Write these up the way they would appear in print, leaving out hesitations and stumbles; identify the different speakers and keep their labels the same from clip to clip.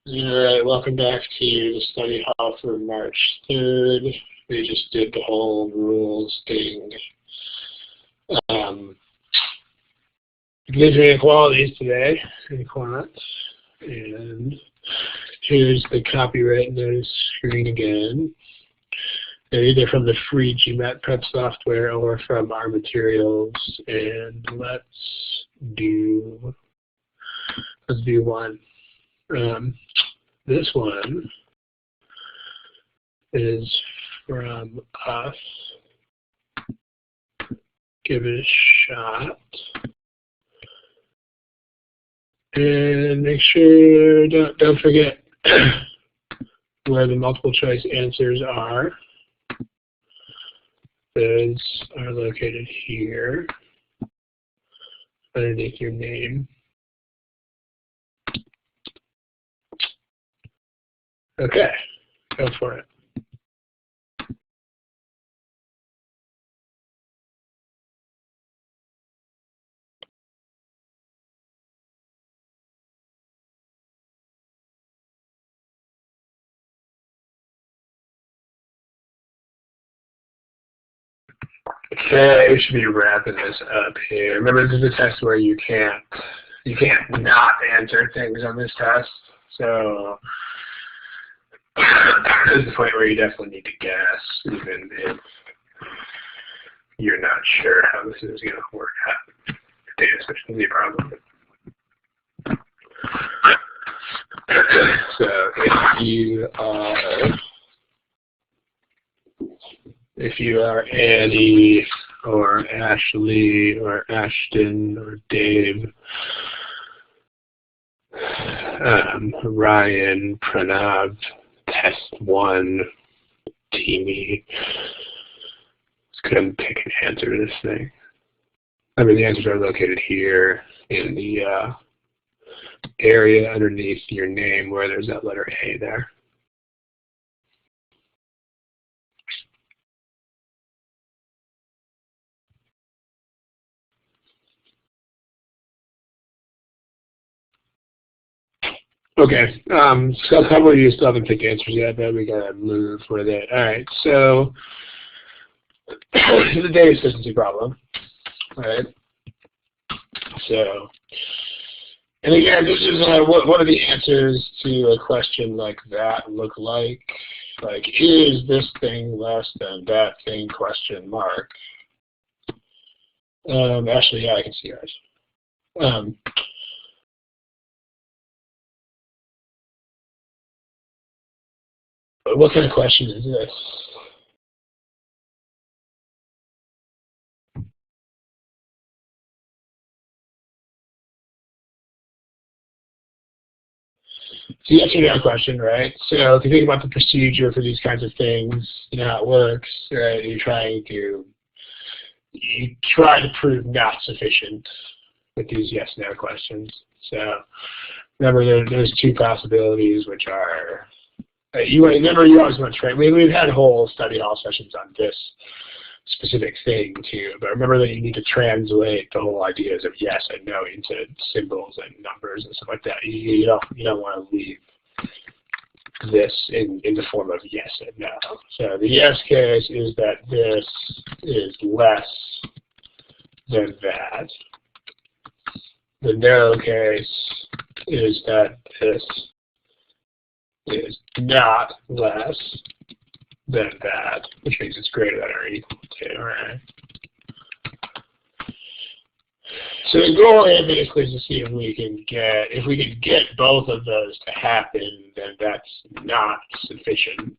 Speaker 1: All right, welcome back to the study hall for March 3rd. We just did the whole rules thing. Division inequalities today in Quant. And here's the copyright notice screen again. They're either from the free gmatprep software or from our materials. And let's do one. This one is from us. Give it a shot. And make sure, don't forget where the multiple choice answers are. Those are located here, underneath your name. Okay, go for it. Okay, we should be wrapping this up here. Remember, this is a test where you can't not answer things on this test. So there's the point where you definitely need to guess, even if you're not sure how this is going to work out. Data efficiency problem. So if you are Annie or Ashley or Ashton or Dave, Ryan, Pranav, Test 1, Teamy, just couldn't pick an answer to this thing. I mean, the answers are located here in the area underneath your name where there's that letter A there. Okay, so a couple of you still haven't picked answers yet, but we gotta move with it. All right, so this is a data efficiency problem, right? So, and again, this is what are the answers to a question like that look like? Like, is this thing less than that thing, question mark? Actually, yeah, I can see yours. What kind of question is this? So you answered that question, right? So if you think about the procedure for these kinds of things, you know how it works, right? You try to prove not sufficient with these yes/no questions. So remember, there's two possibilities, which are you always want to try. We've had whole study hall sessions on this specific thing too, but remember that you need to translate the whole ideas of yes and no into symbols and numbers and stuff like that. You don't want to leave this in the form of yes and no. So the yes case is that this is less than that. The no case is that this is not less than that, which means it's greater than or equal to, right? So the goal here basically is to see if we can get both of those to happen, then that's not sufficient.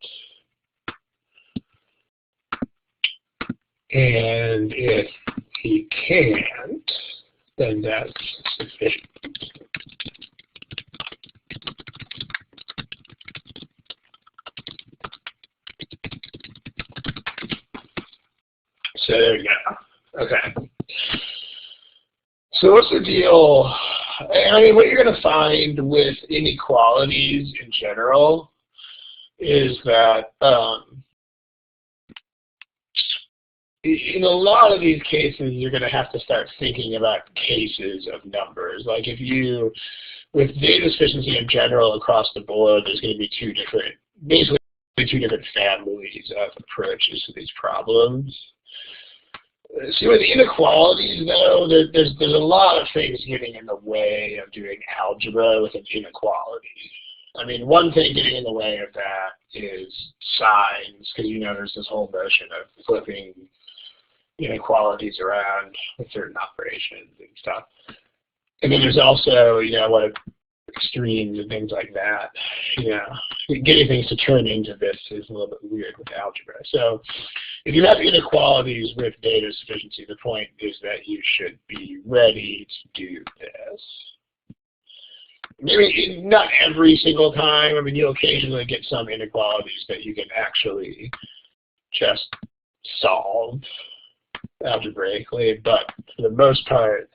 Speaker 1: And if he can't, then that's sufficient. So there we go. Okay. So what's the deal? I mean, what you're going to find with inequalities in general is that in a lot of these cases, you're going to have to start thinking about cases of numbers. Like if you, with data sufficiency in general across the board, there's going to be basically two different families of approaches to these problems. See, with inequalities, though, there's a lot of things getting in the way of doing algebra with an inequality. I mean, one thing getting in the way of that is signs, because there's this whole notion of flipping inequalities around with certain operations and stuff. And then there's also, what extremes and things like that. Getting things to turn into this is a little bit weird with algebra. So if you have inequalities with data sufficiency, the point is that you should be ready to do this. Maybe not every single time. I mean, you'll occasionally get some inequalities that you can actually just solve algebraically, but for the most part,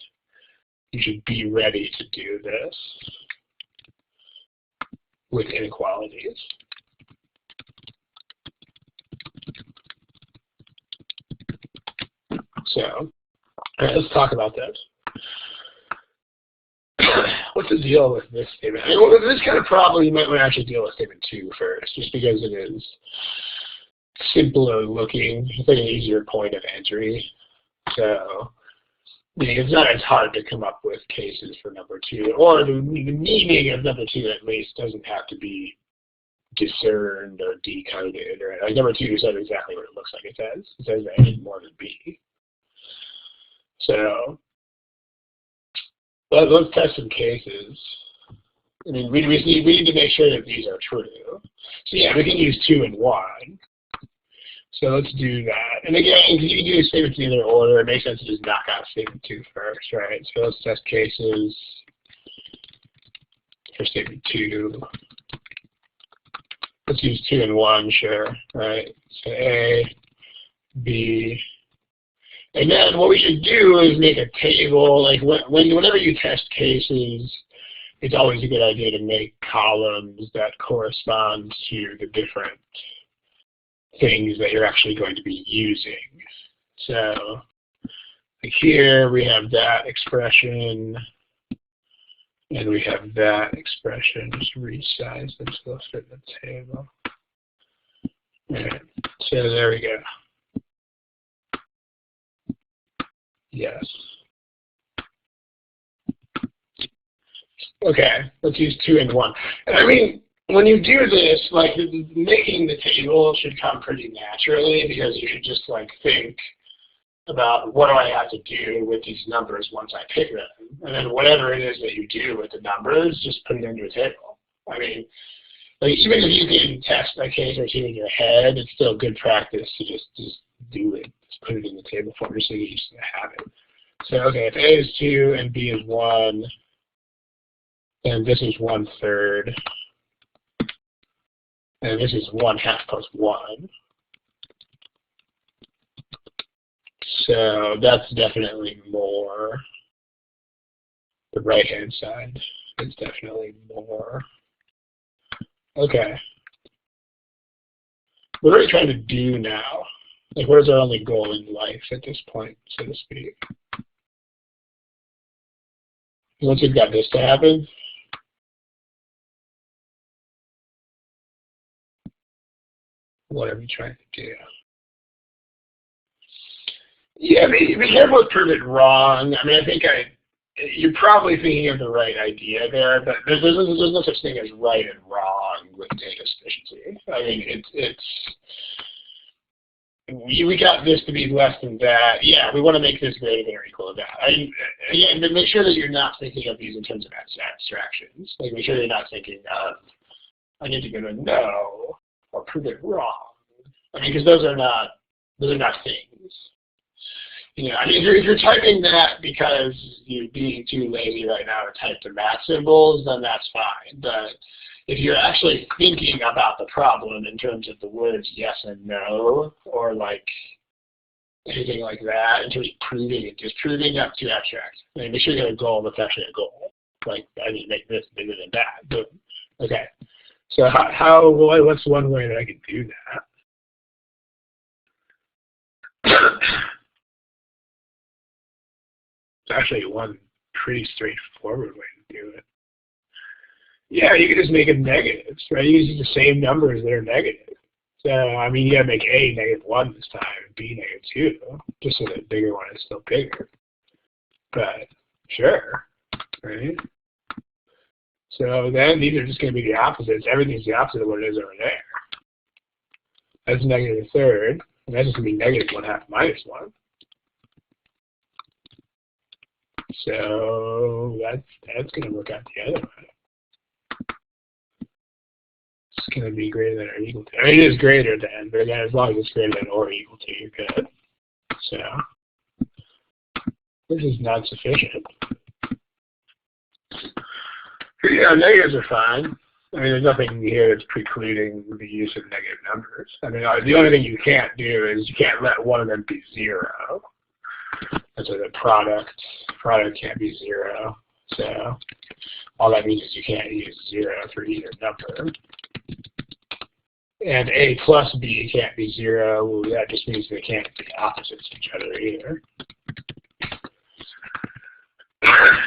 Speaker 1: you should be ready to do this with inequalities. So, all right, let's talk about this. What's the deal with this statement? I mean, well, this kind of problem, you might want to actually deal with statement 2 first, just because it is simpler looking. It's like an easier point of entry. So, it's not as hard to come up with cases for number 2, or the meaning of number 2 at least doesn't have to be discerned or decoded. Or like number 2 says exactly what it looks like it says. It says A is more than B. So let's test some cases. I mean, we need to make sure that these are true. So yeah, we can use 2 and 1. So let's do that. And again, because you can do statements in either order, it makes sense to just knock out statement 2 first, right? So let's test cases for statement 2. Let's use 2 and 1, sure, right? So A, B, and then what we should do is make a table. Like whenever you test cases, it's always a good idea to make columns that correspond to the different things that you're actually going to be using. So like here we have that expression, and we have that expression. Just resize this to fit the table. All right. So there we go. Yes. Okay, let's use 2 and 1. And I mean, when you do this, like making the table should come pretty naturally, because you should just like think about what do I have to do with these numbers once I pick them, and then whatever it is that you do with the numbers, just put it into a table. I mean, like even if you can test a case or 2 in your head, it's still good practice to just do it. Just put it in the table form so you used to have it. So okay, if A is 2 and B is 1, and this is 1/3, and this is 1/2 plus 1. So that's definitely more. The right-hand side is definitely more. Okay. What are we trying to do now? Like, what is our only goal in life at this point, so to speak? Once we've got this to happen, what are we trying to do? Yeah, be careful with prove it wrong. I mean, I think you're probably thinking of the right idea there, but there's no such thing as right and wrong with data sufficiency. I mean, we got this to be less than that. Yeah, we want to make this greater than or equal to that. Again, but make sure that you're not thinking of these in terms of abstractions. Like, make sure you're not thinking of, I need to go to no or prove it wrong. I mean, because those are not things. I mean, if you're typing that because you're being too lazy right now to type the math symbols, then that's fine. But if you're actually thinking about the problem in terms of the words yes and no, or like anything like that, in terms of proving and disproving, that's too abstract. I mean, make sure you have a goal that's actually a goal. Like, I mean, make this bigger than that. But, okay. So what's one way that I could do that? actually one pretty straightforward way to do it. Yeah, you can just make them negatives, right? You use the same numbers that are negative. So, I mean, you gotta make A -1 this time, and B -2, just so the bigger one is still bigger. But, sure, right? So then these are just gonna be the opposites. Everything's the opposite of what it is over there. That's -1/3, and that's just gonna be -1/2 -1. So that's gonna work out the other way. It's going to be greater than or equal to. I mean, it is greater than, but again, as long as it's greater than or equal to, you're good. So this is not sufficient. Yeah, negatives are fine. I mean, there's nothing here that's precluding the use of negative numbers. I mean, the only thing you can't do is you can't let one of them be 0. And so the product can't be 0. So all that means is you can't use 0 for either number. And A plus B can't be 0. Well, that just means they can't be opposites of each other either.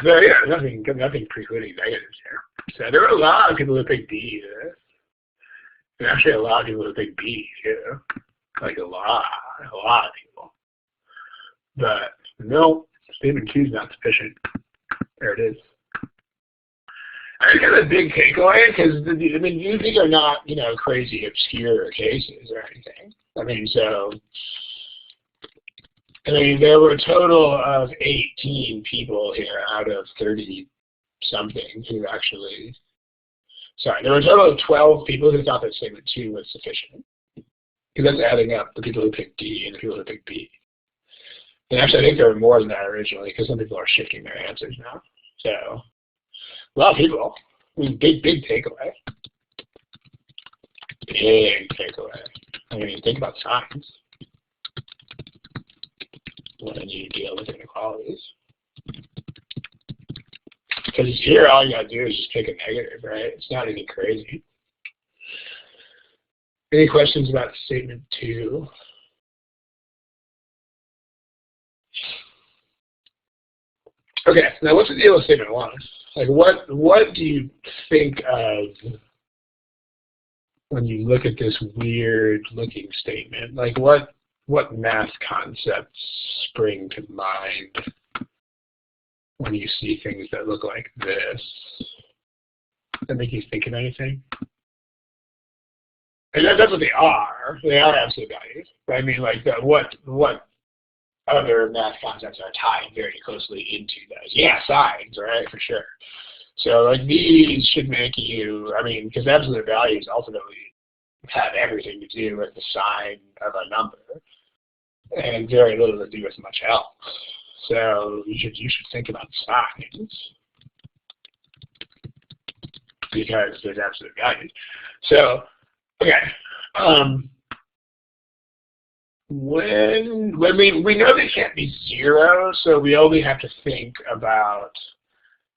Speaker 1: So yeah, nothing precluding negatives here. So there are a lot of people who pick D to this. And actually a lot of people who pick B too. Like a lot of people. But no, statement 2 is not sufficient. There it is. I think that's a big takeaway because I mean these are not, you know, crazy obscure cases or anything. I mean, so there were a total of 18 people here out of 30 something who actually. Sorry, there were a total of 12 people who thought that statement 2 was sufficient. Because that's adding up the people who picked D and the people who picked B. And actually, I think there were more than that originally because some people are shifting their answers now. So. A lot of people. I mean, big takeaway. Big takeaway. I mean, think about signs when you deal with inequalities. Because here, all you gotta do is just pick a negative, right? It's not anything crazy. Any questions about statement 2? Okay, now what's the deal with statement 1? Like, what do you think of when you look at this weird-looking statement? Like, what math concepts spring to mind when you see things that look like this? Does that make you think of anything? And that's what they are. They are absolute values. But I mean, like, what other math concepts are tied very closely into those? Yeah, signs, right, for sure. So like these should make you, I mean, because absolute values ultimately have everything to do with the sign of a number and very little to do with much else. So you should think about signs because there's absolute values. So, okay. When we know they can't be 0, so we only have to think about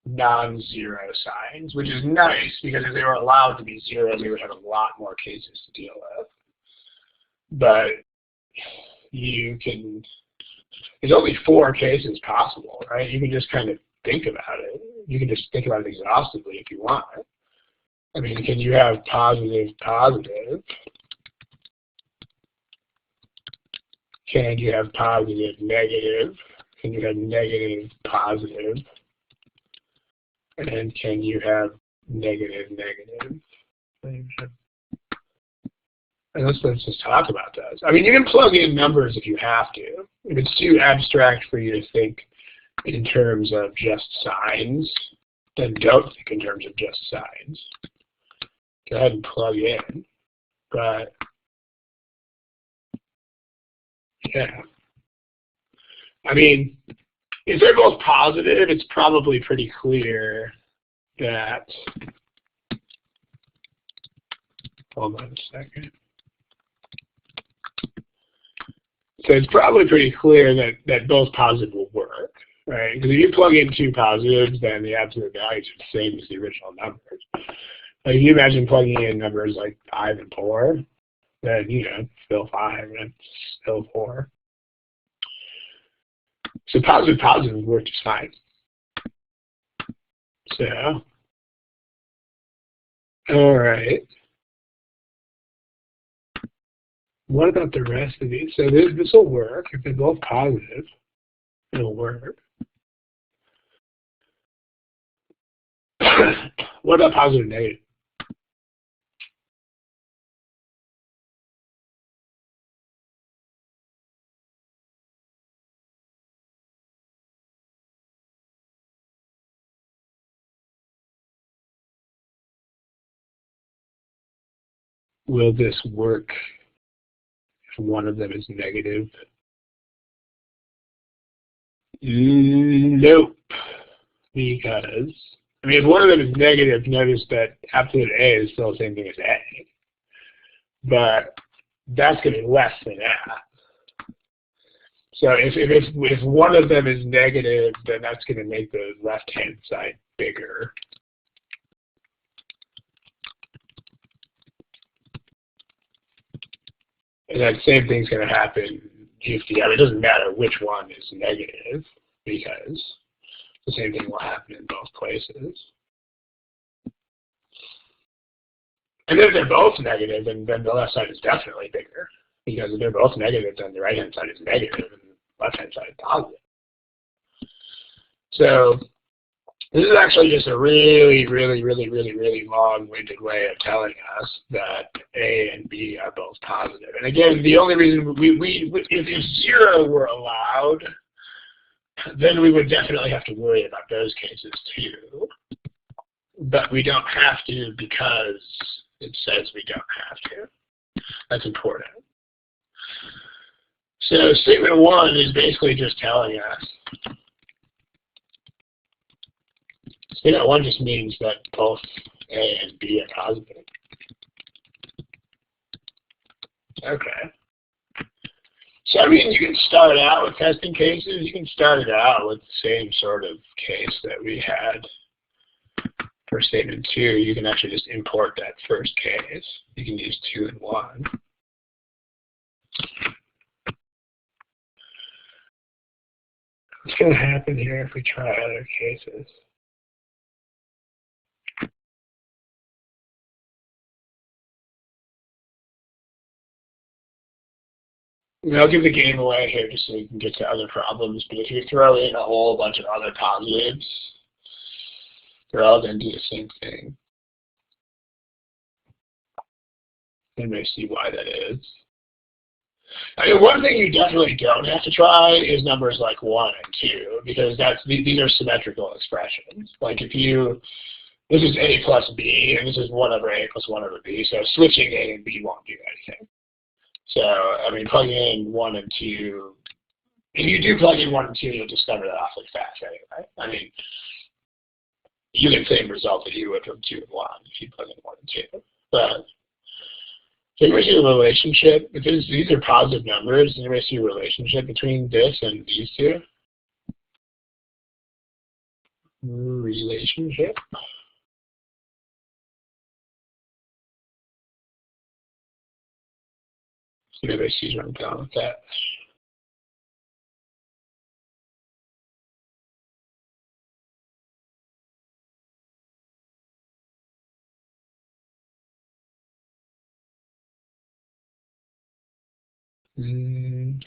Speaker 1: non-zero signs, which is nice because if they were allowed to be 0, we would have a lot more cases to deal with. But there's only 4 cases possible, right? You can just kind of think about it. You can just think about it exhaustively if you want. I mean, can you have positive? Can you have positive, negative? Can you have negative, positive? And can you have negative? And let's just talk about those. I mean, you can plug in numbers if you have to. If it's too abstract for you to think in terms of just signs, then don't think in terms of just signs. Go ahead and plug in. But yeah. I mean, if they're both positive, it's probably pretty clear that, hold on a second. So it's probably pretty clear that both positive will work, right? Because if you plug in 2 positives, then the absolute values are the same as the original numbers. Like if you imagine plugging in numbers like 5 and 4, then, you know, still 5 and it's still 4. So positive would work just fine. So, all right. What about the rest of these? So this will work. If they're both positive, it'll work. What about positive and negative? Will this work if one of them is negative? Nope. Because, I mean, if one of them is negative, notice that absolute A is still the same thing as A. But that's going to be less than that. So if one of them is negative, then that's going to make the left-hand side bigger. And that same thing's going to happen if the other. It doesn't matter which one is negative, because the same thing will happen in both places. And if they're both negative, then the left side is definitely bigger. Because if they're both negative, then the right-hand side is negative and the left-hand side is positive. So this is actually just a really long-winded way of telling us that A and B are both positive. And again, the only reason if 0 were allowed, then we would definitely have to worry about those cases too. But we don't have to because it says we don't have to. That's important. So statement 1 is basically just telling us. Statement 1 just means that both A and B are positive. Okay. So, I mean, you can start out with testing cases. You can start it out with the same sort of case that we had for statement 2. You can actually just import that first case. You can use 2 and 1. What's going to happen here if we try other cases? I'll give the game away here just so we can get to other problems, but if you throw in a whole bunch of other positives, they're all going to do the same thing. You may see why that is. I mean, one thing you definitely don't have to try is numbers like 1 and 2, because these are symmetrical expressions. Like if this is A plus B, and this is 1 over A plus 1 over B, so switching A and B won't do anything. So, I mean, plugging in 1 and 2, if you do plug in 1 and 2, you'll discover that awfully fast anyway. I mean, you get the same result that you would from 2 and 1 if you plug in 1 and 2. But can we see a relationship? If these are positive numbers, can we see a relationship between this and these two? Relationship. So maybe see where I'm going with that.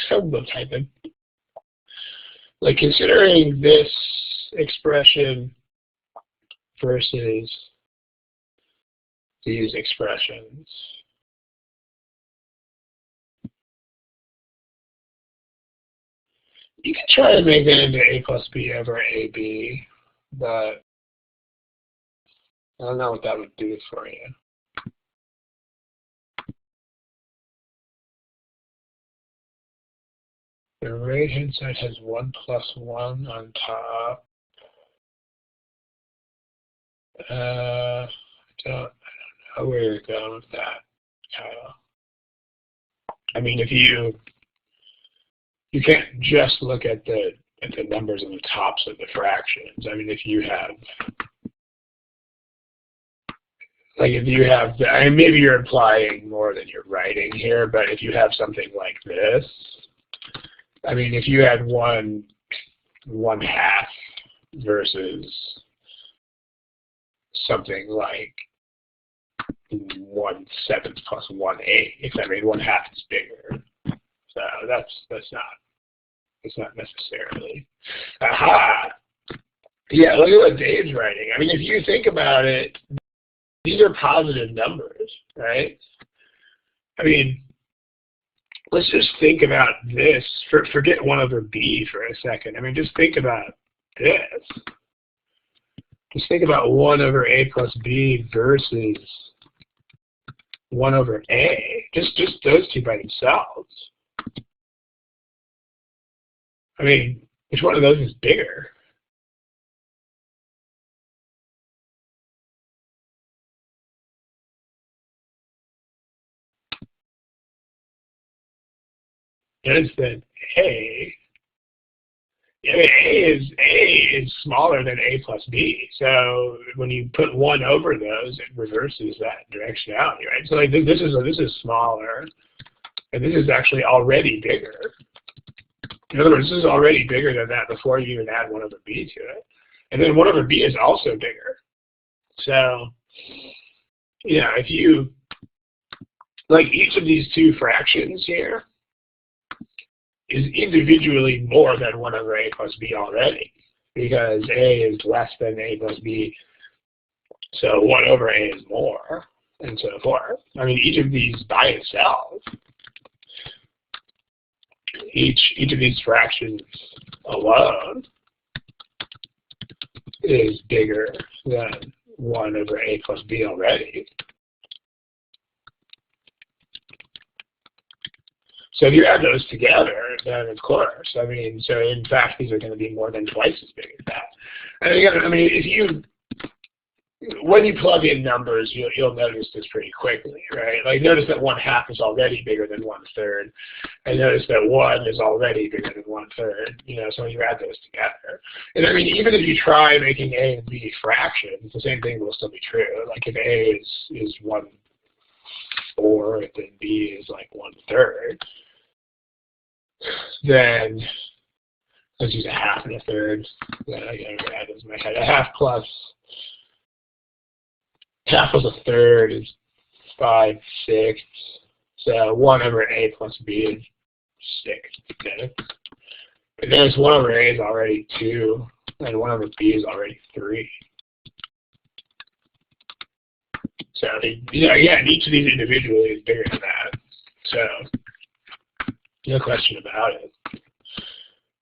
Speaker 1: So we'll type in. Like considering this expression versus these expressions. You can try to make that into A plus B over AB, but I don't know what that would do for you. The right-hand side has 1 plus 1 on top. I don't know where you're going with that, Kyle. I mean, if you can't just look at the numbers on the tops of the fractions. I mean, if you have, like, I mean, maybe you're implying more than you're writing here, but if you have something like this, I mean, if you had 1 1/2 versus something like 1/7 plus 1/8. I mean, 1/2 is bigger. So that's not necessarily. Aha! Yeah, look at what Dave's writing. I mean, if you think about it, these are positive numbers, right? I mean, let's just think about this. Forget 1/b for a second. I mean, just think about this. Just think about 1/a plus b versus 1/a. Just those two by themselves. I mean, which one of those is bigger? Notice that A, I mean, A is smaller than A plus B. So when you put 1 over those, it reverses that directionality, right? So like this is smaller, and this is actually already bigger. In other words, this is already bigger than that before you even add 1/b to it. And then 1/b is also bigger. So, you know, if you, like each of these two fractions here is individually more than 1/a plus b already, because A is less than A plus B, so 1/a is more, and so forth. I mean, each of these by itself, each of these fractions alone is bigger than 1/a plus b already. So if you add those together, then of course, I mean, so in fact, these are going to be more than twice as big as that. And again, I mean, when you plug in numbers, you'll notice this pretty quickly, right? Like notice that 1/2 is already bigger than 1/3, and notice that 1 is already bigger than 1/3. You know, so when you add those together, and I mean, even if you try making A and B fractions, the same thing will still be true. Like if A is 1/4, then B is like 1/3. Then let's use 1/2 and 1/3. Then I gotta add those in my head. 1/2 plus 1/3 is 5/6. So 1/a plus b is 6. Okay. And then 1/a is already 2, and 1/b is already 3. So again, each of these individually is bigger than that. So no question about it.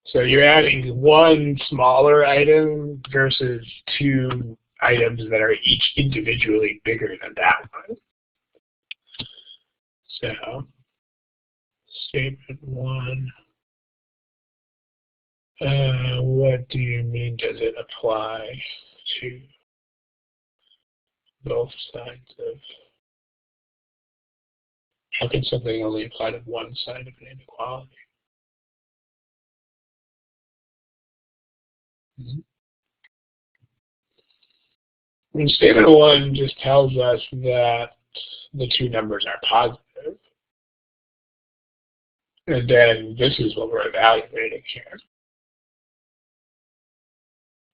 Speaker 1: So you're adding one smaller item versus 2 items that are each individually bigger than that one. So statement 1. What do you mean, does it apply to both sides of, how can something only apply to one side of an inequality? I mean, statement 1 just tells us that the 2 numbers are positive. And then this is what we're evaluating here.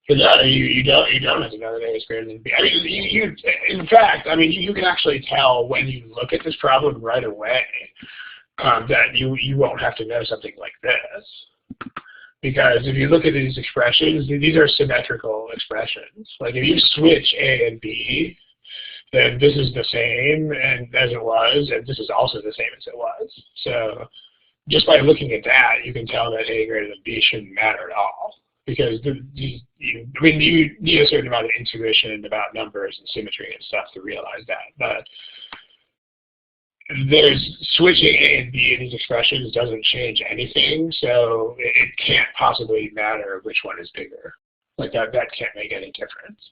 Speaker 1: But no, you don't have to know that A is greater than B. I mean, in fact, I mean, you can actually tell when you look at this problem right away that you won't have to know something like this. Because if you look at these expressions, these are symmetrical expressions. Like if you switch A and B, then this is the same as it was, and this is also the same as it was. So just by looking at that, you can tell that A greater than B shouldn't matter at all. Because you need a certain amount of intuition about numbers and symmetry and stuff to realize that. But there's switching A and B in these expressions doesn't change anything, so it can't possibly matter which one is bigger. Like that can't make any difference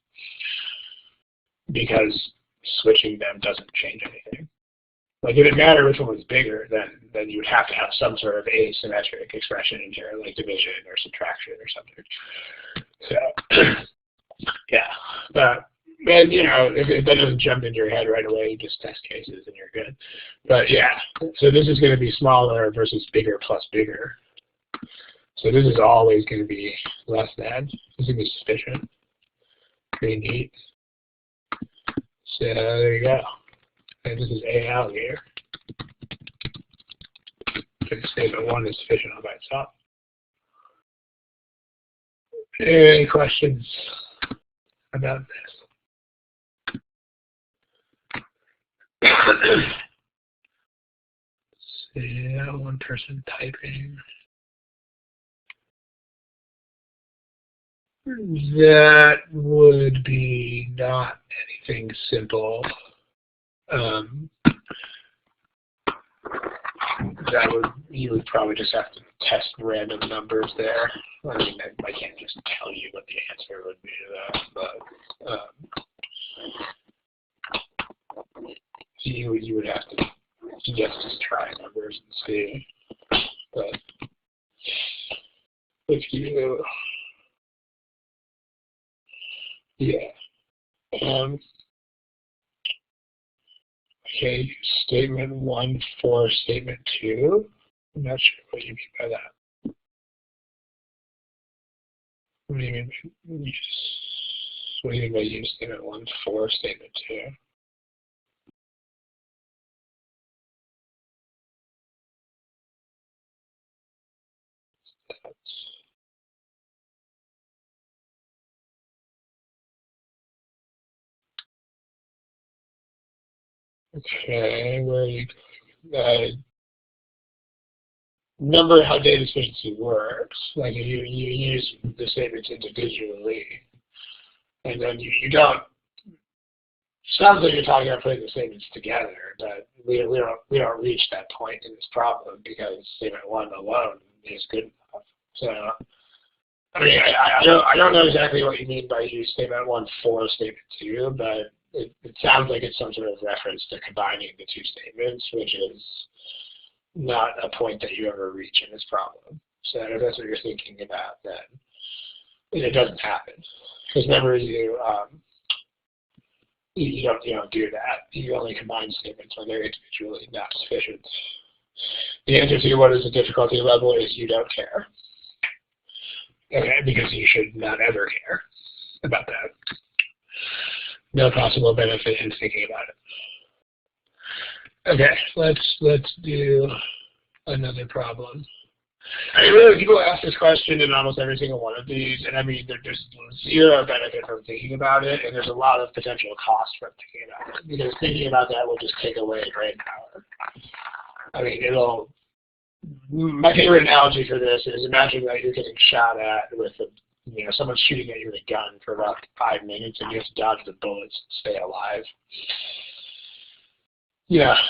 Speaker 1: because switching them doesn't change anything. Like if it mattered which one was bigger, then you would have to have some sort of asymmetric expression in here, like division or subtraction or something. So yeah, but you know, if that doesn't jump into your head right away, you just test cases and you're good. But yeah, so this is going to be smaller versus bigger plus bigger. So this is always going to be less than. This is going to be sufficient. Pretty neat. So there you go. And this is A alligator. Statement 1 is sufficient all by itself. Any questions about this? Yeah, one person typing. That would be not anything simple. You would probably just have to test random numbers there. I mean, I can't just tell you what the answer would be to that, but you would have to just try numbers and see. But if you, okay, statement 1 for statement 2. I'm not sure what you mean by that. What do you mean by use? What do you mean by use statement 1 for statement 2? Okay, where are you going? Remember how data sufficiency works. Like you use the statements individually, and then you don't. Sounds like you're talking about putting the statements together, but we don't reach that point in this problem because statement 1 alone is good enough. So I mean I don't know exactly what you mean by use statement 1 for statement 2, but it sounds like it's some sort of reference to combining the two statements, which is not a point that you ever reach in this problem. So if that's what you're thinking about, then it doesn't happen. Because remember, you don't do that. You only combine statements when they're individually not sufficient. The answer to what is the difficulty level is you don't care. Okay, because you should not ever care about that. No possible benefit in thinking about it. Okay, let's do another problem. I mean, really, people ask this question in almost every single one of these, and I mean, there's zero benefit from thinking about it, and there's a lot of potential cost from thinking about it, because thinking about that will just take away brain power. I mean, my favorite analogy for this is imagine that you're getting shot at with someone's shooting at you with a gun for about 5 minutes, and you have to dodge the bullets and stay alive.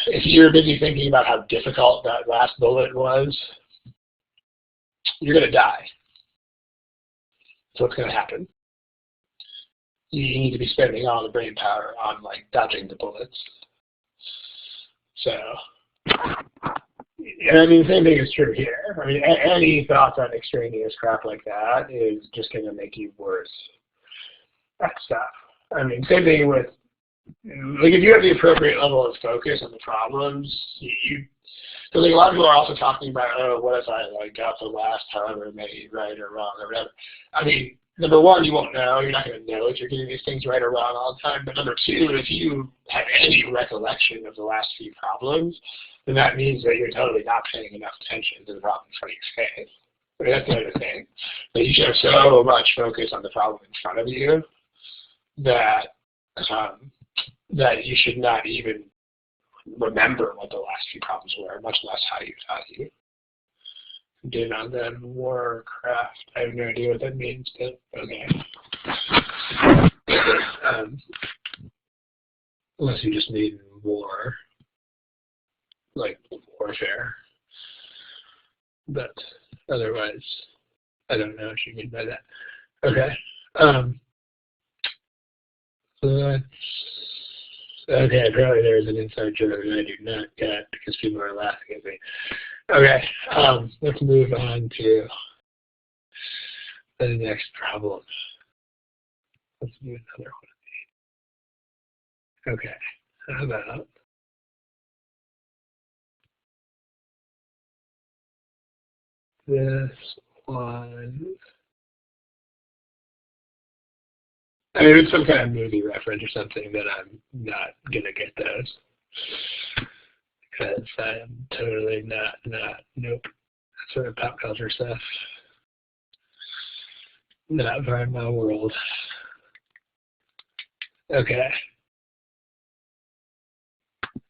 Speaker 1: If you're busy thinking about how difficult that last bullet was, you're going to die. So what's going to happen? You need to be spending all the brain power on dodging the bullets. So, and I mean, the same thing is true here. I mean, any thoughts on extraneous crap like that is just going to make you worse at stuff. I mean, same thing with, if you have the appropriate level of focus on the problems, because a lot of people are also talking about, oh, what if I got the last however many right or wrong or whatever. I mean, number one, you won't know. You're not going to know if you're getting these things right or wrong all the time. But number two, if you have any recollection of the last few problems, then that means that you're totally not paying enough attention to the problem in front of your face. I mean, that's the other thing. That you should have so much focus on the problem in front of you that that you should not even remember what the last few problems were, much less how you thought you did on them. Warcraft. I have no idea what that means, but okay. Unless you just mean war, like warfare. But otherwise, I don't know what you mean by that. Okay. Okay, apparently there's an inside joke that I do not get because people are laughing at me. Okay, let's move on to the next problem. Let's do another one of these. Okay, how about this one. I mean, it's some kind of movie reference or something that I'm not gonna get those because I am totally not. Nope. That's sort of pop culture stuff. Not very my world. Okay.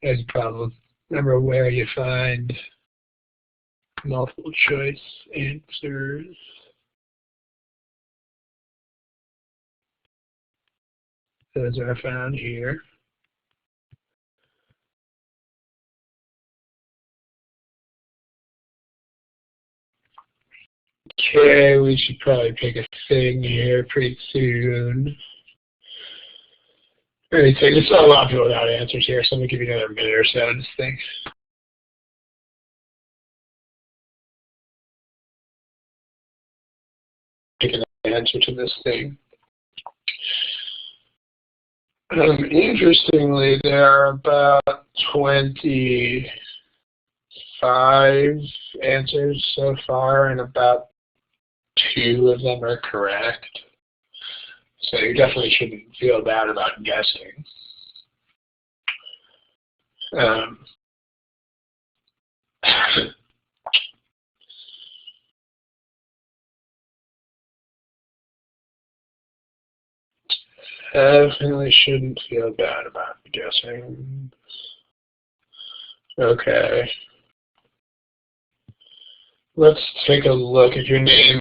Speaker 1: There's a problem. Remember where you find multiple choice answers. Those are found here. Okay, we should probably pick a thing here pretty soon. There's still a lot of people without answers here, so I'm going to give you another minute or so on this thing. Pick an answer to this thing. Interestingly, there are about 25 answers so far, and about 2 of them are correct. So you definitely shouldn't feel bad about guessing. Definitely shouldn't feel bad about guessing. Okay. Let's take a look at your name.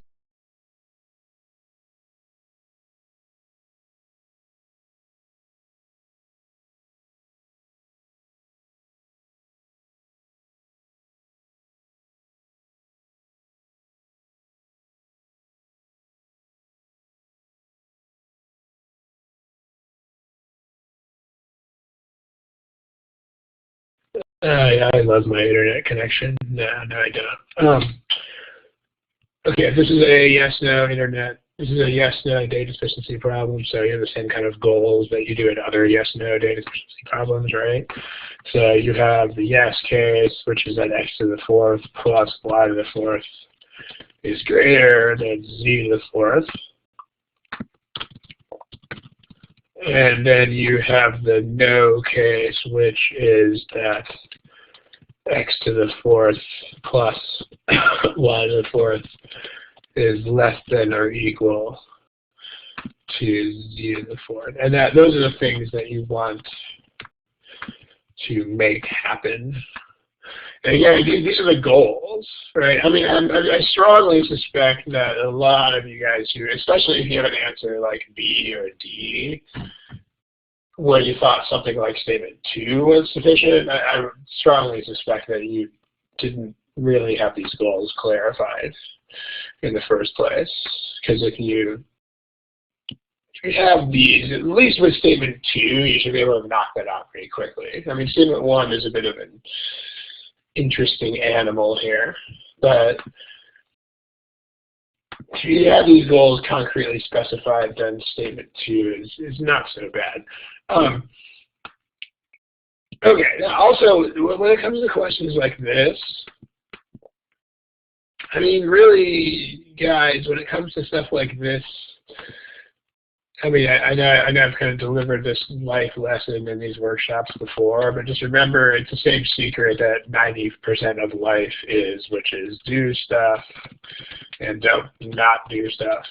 Speaker 1: I love my internet connection. No, I don't. Okay, this is a yes/no internet. This is a yes/no data sufficiency problem, so you have the same kind of goals that you do in other yes/no data sufficiency problems, right? So you have the yes case, which is that x to the fourth plus y to the fourth is greater than z to the fourth. And then you have the no case, which is that x to the fourth plus y to the fourth is less than or equal to z to the fourth. And those are the things that you want to make happen. And again, these are the goals, right? I mean, I strongly suspect that a lot of you guys who, especially if you have an answer like B or D, where you thought something like statement 2 was sufficient, I strongly suspect that you didn't really have these goals clarified in the first place. Because if you have these, at least with statement 2, you should be able to knock that out pretty quickly. I mean, statement 1 is a bit of an interesting animal here, but if you have these goals concretely specified, then statement 2 is not so bad. Okay, now also, when it comes to questions like this, I mean, really, guys, when it comes to stuff like this, I mean, I know I've kind of delivered this life lesson in these workshops before, but just remember, it's the same secret that 90% of life is, which is do stuff and don't not do stuff.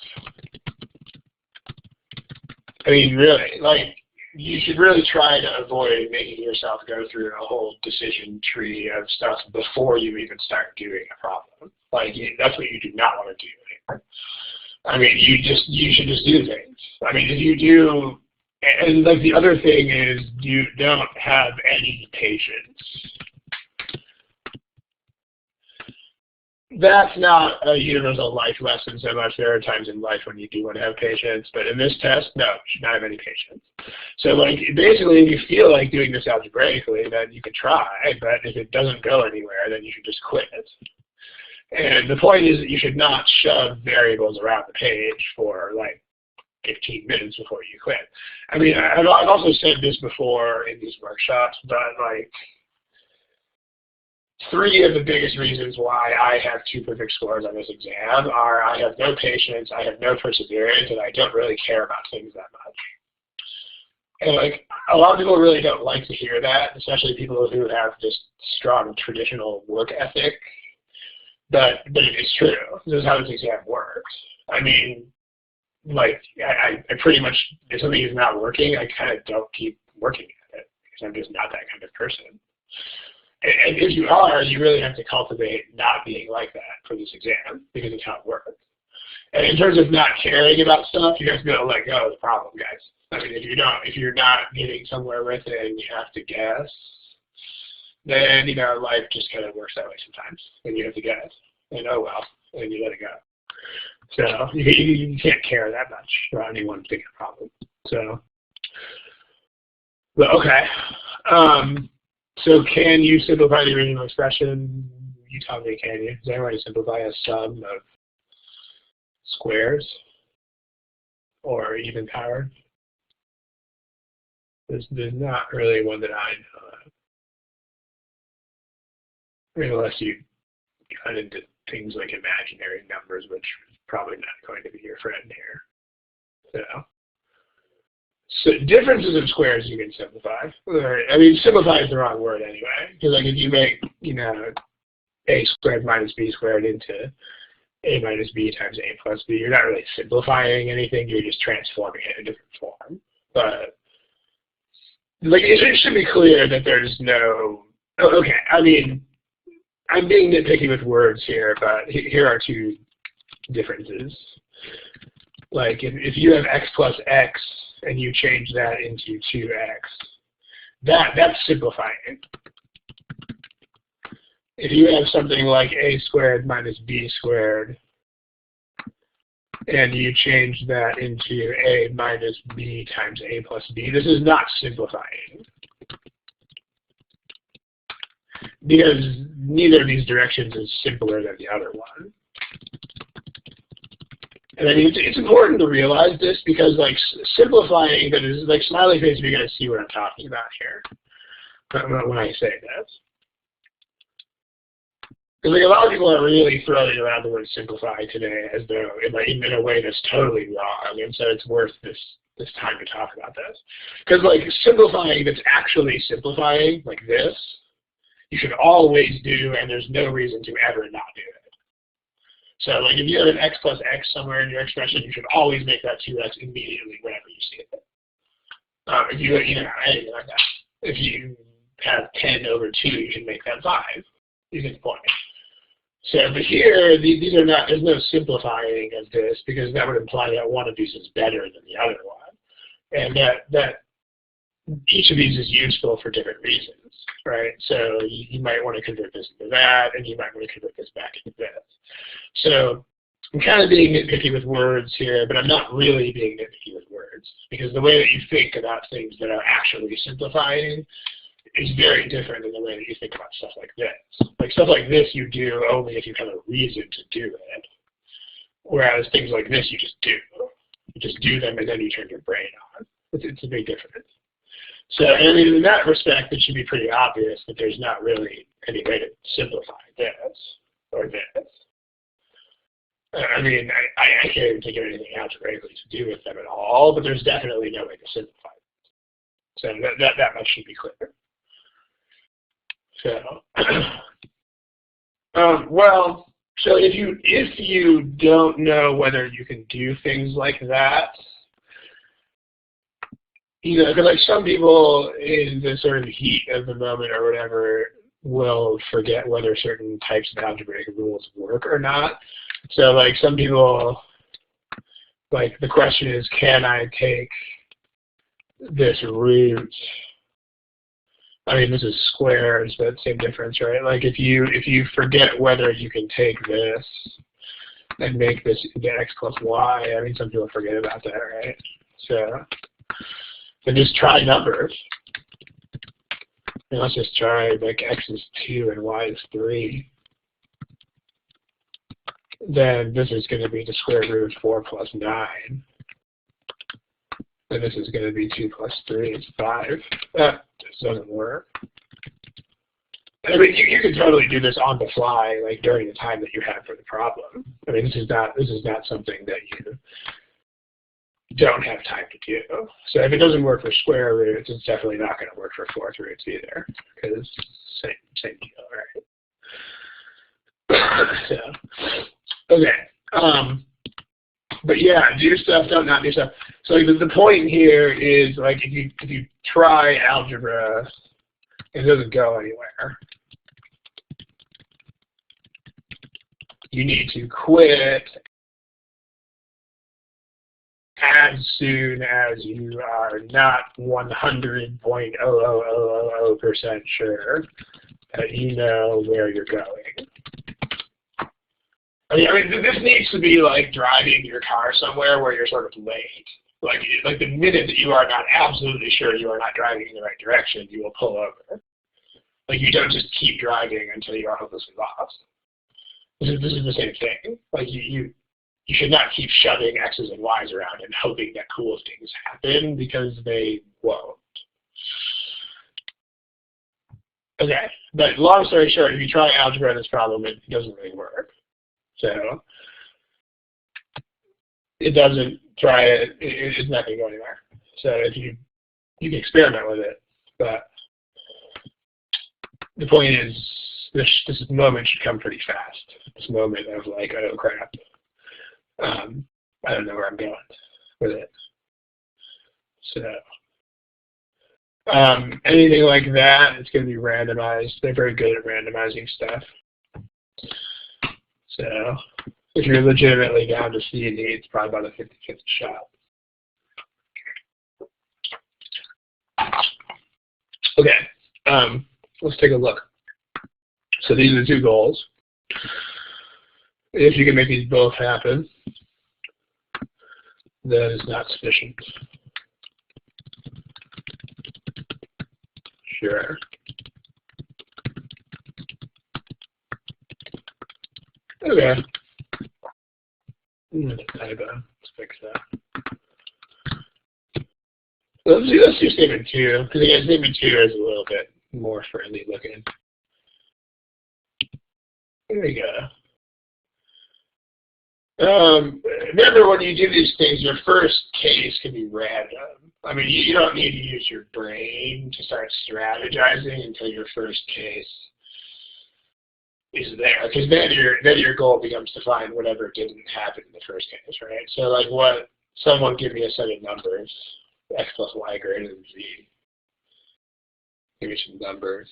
Speaker 1: I mean, really, like, you should really try to avoid making yourself go through a whole decision tree of stuff before you even start doing a problem. Like, that's what you do not want to do. I mean, you should just do things. I mean, if you do, and like the other thing is you don't have any patience. That's not a universal life lesson so much. There are times in life when you do want to have patience, but in this test, no, you should not have any patience. So like basically if you feel like doing this algebraically, then you can try, but if it doesn't go anywhere, then you should just quit it. And the point is that you should not shove variables around the page for like 15 minutes before you quit. I mean, I've also said this before in these workshops, but like three of the biggest reasons why I have 2 perfect scores on this exam are I have no patience, I have no perseverance, and I don't really care about things that much. And like a lot of people really don't like to hear that, especially people who have this strong traditional work ethic. But it is true. This is how this exam works. I mean, like I pretty much, if something is not working, I kind of don't keep working at it because I'm just not that kind of person. And if you are, you really have to cultivate not being like that for this exam because it's how it works. And in terms of not caring about stuff, you have to be able to let go of the problem, guys. I mean, if you're not getting somewhere with it and you have to guess, then, you know, life just kind of works that way sometimes. And you have to guess. And oh well, and you let it go. So you can't care that much about any one particular problem. So, but okay. So can you simplify the original expression? You tell me, can you? Is there any way to simplify a sum of squares or even powered? There's not really one that I know of. I mean, unless you got into things like imaginary numbers, which is probably not going to be your friend here. So differences of squares you can simplify. I mean, simplify is the wrong word anyway, because like if you make, you know, a squared minus b squared into a minus b times a plus b, you're not really simplifying anything, you're just transforming it in a different form. But like it should be clear that there's no, okay, I mean, I'm being nitpicky with words here, but here are 2 differences. Like if you have x plus x and you change that into 2x, that's simplifying. If you have something like a squared minus b squared and you change that into a minus b times a plus b, this is not simplifying. Because neither of these directions is simpler than the other one. And I mean, it's important to realize this because, like, simplifying, that is, like, smiley face, you're going to see what I'm talking about here when I say this. Because, like, a lot of people are really throwing around the word simplify today as though, in a way that's totally wrong, and so it's worth this time to talk about this. Because, like, simplifying that's actually simplifying, like this, you should always do, and there's no reason to ever not do it. So, like, if you have an x plus x somewhere in your expression, you should always make that 2x immediately whenever you see it. If you know, anything like that. If you have 10 over 2, you should make that 5. You get the point. So, but here, these are not, there's no simplifying of this, because that would imply that one of these is better than the other one. And that each of these is useful for different reasons, right? So you might want to convert this into that, and you might want to convert this back into this. So I'm kind of being nitpicky with words here, but I'm not really being nitpicky with words, because the way that you think about things that are actually simplifying is very different than the way that you think about stuff like this. Like stuff like this you do only if you have a reason to do it, whereas things like this you just do. You just do them and then you turn your brain on. It's a big difference. So, I mean, in that respect, it should be pretty obvious that there's not really any way to simplify this or this. I mean, I can't even think of anything algebraically to do with them at all, but there's definitely no way to simplify them. So that much should be clear. So, well, so if you don't know whether you can do things like that, you know, because like some people in the sort of heat of the moment or whatever will forget whether certain types of algebraic rules work or not. So like some people, like the question is, can I take this root? I mean, this is squares, but same difference, right? Like if you forget whether you can take this and make this into x plus y, I mean, some people forget about that, right? So just try numbers. And let's just try, like, x is 2 and y is 3. Then this is going to be the square root of 4 plus 9. And this is going to be 2 plus 3 is 5. That just doesn't work. I mean, you can totally do this on the fly, like during the time that you have for the problem. I mean, this is not something that you don't have time to do. So if it doesn't work for square roots, it's definitely not going to work for fourth roots either, because same deal, right? So okay, but yeah, do stuff, don't not do stuff. So like, the point here is like if you try algebra, it doesn't go anywhere. You need to quit as soon as you are not 100.00000% sure that you know where you're going. I mean, this needs to be like driving your car somewhere where you're sort of late. Like the minute that you are not absolutely sure you are not driving in the right direction, you will pull over. Like you don't just keep driving until you are hopelessly lost. This is the same thing. Like you should not keep shoving X's and Y's around and hoping that cool things happen, because they won't. Okay, but long story short, if you try algebra in this problem, it doesn't really work. So it doesn't try it, it's not going to go anywhere. So if you can experiment with it, but the point is this moment should come pretty fast. This moment of like, oh crap, I don't know where I'm going with it. So anything like that, it's going to be randomized. They're very good at randomizing stuff. So if you're legitimately down to C and D, it's probably about a 50-50 shot. Okay, let's take a look. So these are the two goals. If you can make these both happen, that is not sufficient. Sure. Okay. That's a typo. Let's fix that. Let's do statement 2, because again, statement 2 is a little bit more friendly looking. There we go. Remember, when you do these things, your first case can be random. I mean, you don't need to use your brain to start strategizing until your first case is there, because then your goal becomes to find whatever didn't happen in the first case, right? So like, what? Someone give me a set of numbers, x plus y greater than z. Give me some numbers.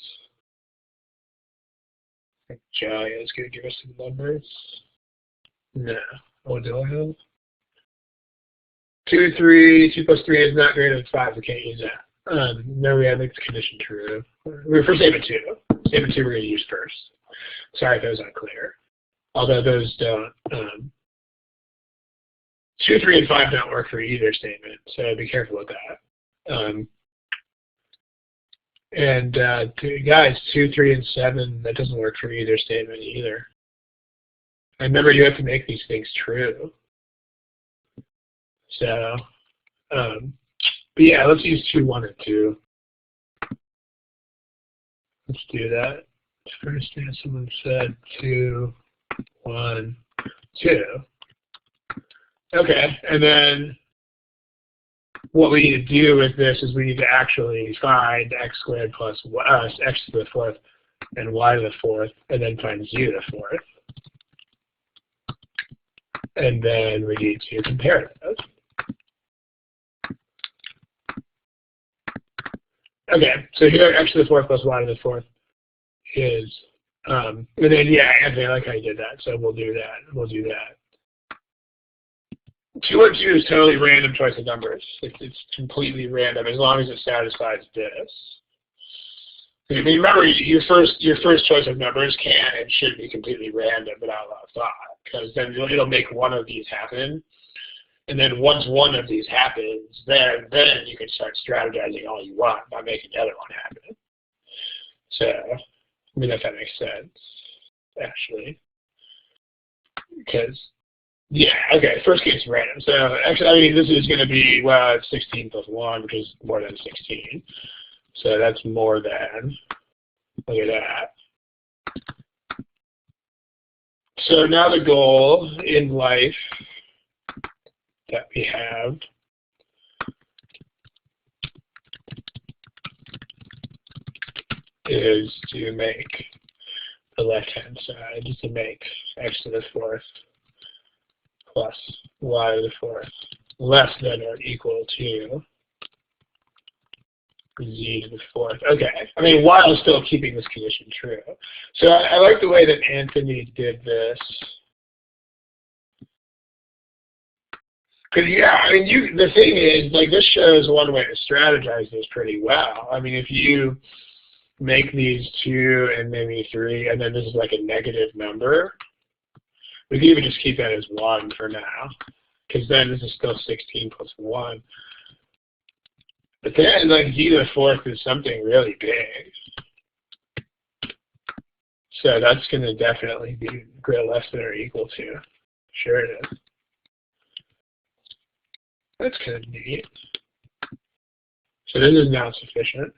Speaker 1: Jaya is going to give us some numbers. No. What do I have? 2, 3, 2 plus 3 is not greater than 5. We can't use that. No, we have to make the condition true. We're for statement 2. Statement 2 we're going to use first. Sorry if that was unclear. Although those don't. 2, 3, and 5 don't work for either statement, so be careful with that. And guys, 2, 3, and 7, that doesn't work for either statement either. And remember, you have to make these things true. So, but yeah, let's use 2, 1, and 2. Let's do that. First, someone said 2, 1, 2. Okay, and then what we need to do with this is we need to actually find x squared plus x to the 4th and y to the 4th, and then find z to the 4th. And then we need to compare those. Okay, so here x to the 4th plus y to the 4th is, and then yeah, Anthony, I like how you did that, so we'll do that. We'll do that. 2 and 2 is totally random choice of numbers. It's completely random as long as it satisfies this. I mean, remember, your first choice of numbers can and should be completely random without a lot of thought, because then it'll make one of these happen, and then once one of these happens, then you can start strategizing all you want by making the other one happen. So, I mean, if that makes sense, actually, because. Yeah, okay, first case random. So actually, I mean, this is going to be, well, it's 16 plus 1, which is more than 16. So that's more than, look at that. So now the goal in life that we have is to make the left-hand side, to make x to the fourth plus y to the fourth less than or equal to z to the fourth. Okay, I mean, while still keeping this condition true. So I like the way that Anthony did this. Because, yeah, I mean, the thing is, like, this shows one way to strategize this pretty well. I mean, if you make these 2 and maybe 3, and then this is like a negative number, we can even just keep that as 1 for now, because then this is still 16 plus 1. But then, like, z to the fourth is something really big. So that's going to definitely be less than or equal to. Sure it is. That's kind of neat. So this is not sufficient.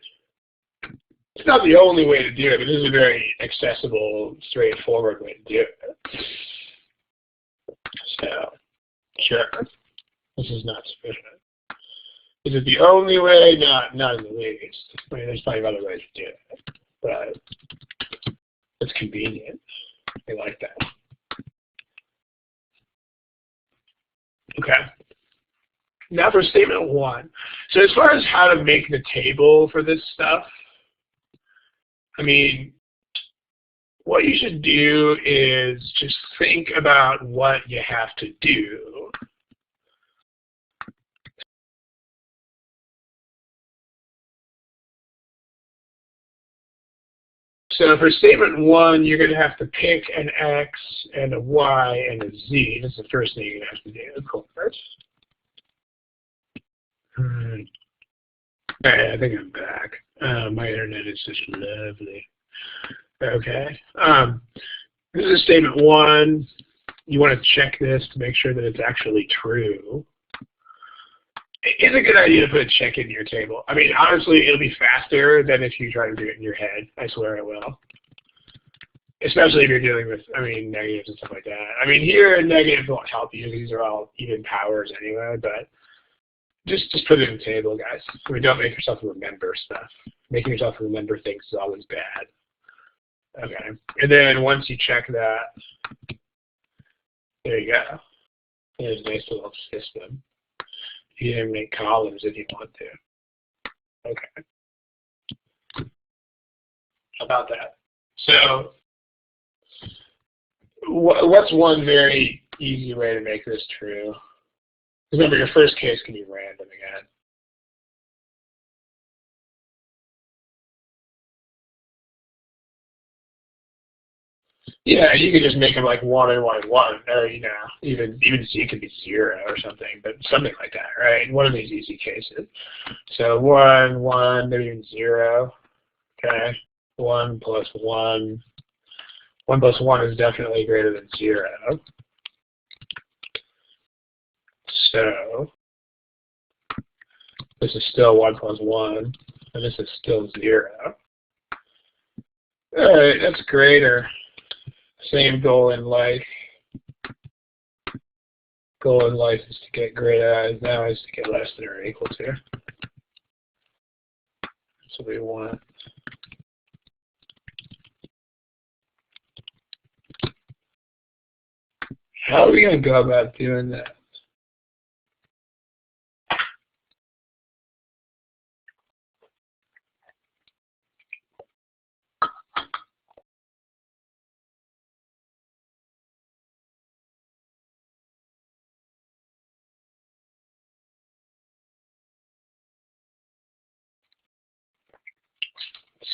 Speaker 1: It's not the only way to do it, but this is a very accessible, straightforward way to do it. So, sure, this is not sufficient. Is it the only way? Not in the least. I mean, there's plenty of other ways to do it, but it's convenient. I like that. Okay. Now for statement 1. So as far as how to make the table for this stuff, I mean, what you should do is just think about what you have to do. So for statement 1, you're going to have to pick an x and a y and a z. That's the first thing you have to do, of course. I think I'm back. My internet is just lovely. Okay. This is statement 1. You want to check this to make sure that it's actually true. It's a good idea to put a check in your table. I mean, honestly, it'll be faster than if you try to do it in your head. I swear it will. Especially if you're dealing with, I mean, negatives and stuff like that. I mean, here, negatives won't help you. These are all even powers anyway, but just put it in the table, guys. I mean, don't make yourself remember stuff. Making yourself remember things is always bad. Okay. And then once you check that, there you go. There's a nice little system. You can make columns if you want to. Okay. How about that? So, what's one very easy way to make this true? Remember, your first case can be random again. Yeah, you could just make them like 1 and 1 and 1, or even Z could be 0 or something, but something like that, right? One of these easy cases. So 1, 1, maybe even 0. Okay, 1 plus 1. 1 plus 1 is definitely greater than 0. So this is still 1 plus 1, and this is still 0. All right, that's greater. Same goal in life. Goal in life is to get great eyes. Now is to get less than or equal to. That's what we want. How are we going to go about doing that?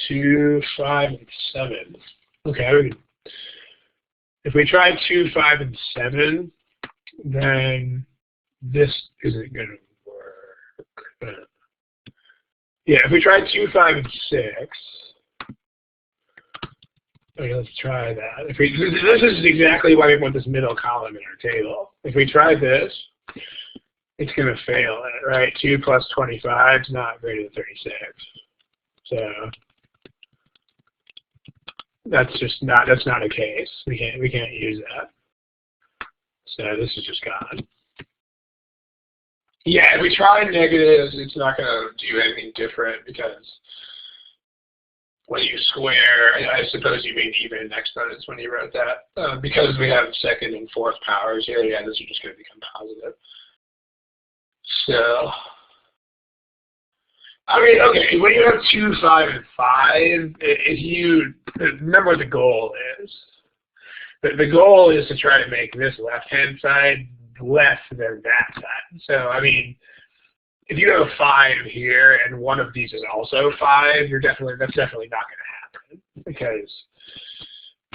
Speaker 1: Two, 5, and 7. Okay. If we try 2, 5, and 7, then this isn't going to work. Yeah, if we try 2, 5, and 6, okay, let's try that. This is exactly why we want this middle column in our table. If we try this, it's going to fail it, right? 2 plus 25 is not greater than 36. So that's not a case. We can't use that. So this is just gone. Yeah, if we try negatives, it's not going to do anything different because when you square, I suppose you mean even exponents when you wrote that. Because we have second and fourth powers here, yeah, those are just going to become positive. So, I mean, okay, when you have 2, 5, and 5, if you remember what the goal is. The goal is to try to make this left-hand side less than that side. So, I mean, if you have a 5 here and one of these is also 5, that's definitely not going to happen because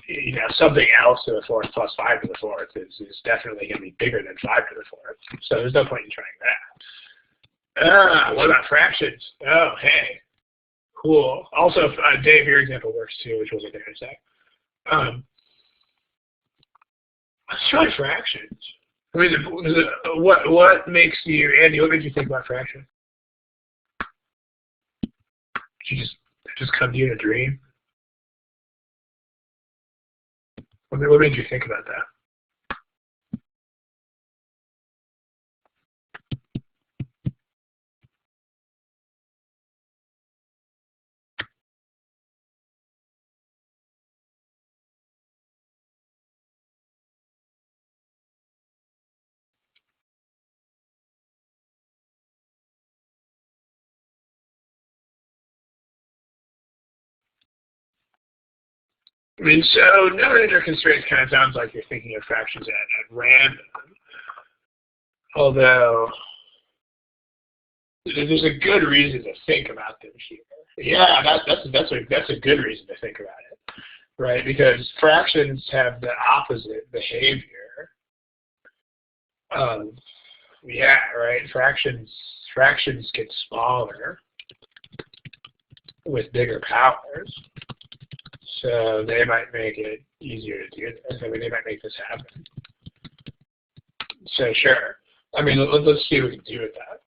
Speaker 1: you know something else to the fourth plus 5 to the fourth is definitely going to be bigger than 5 to the fourth. So there's no point in trying that. What about fractions? Oh, hey, cool. Also, Dave, your example works too, which we'll get there in a sec. Let's try fractions. I mean, what makes you, Andy? What makes you think about fractions? Did you just come to you in a dream? What made you think about that? I mean, so no-integer constraints kind of sounds like you're thinking of fractions at random. Although there's a good reason to think about them here. Yeah, that's a good reason to think about it, right? Because fractions have the opposite behavior. Yeah, right. Fractions get smaller with bigger powers. So they might make it easier to do this. I mean, they might make this happen. So sure. I mean, let's see what we can do with that.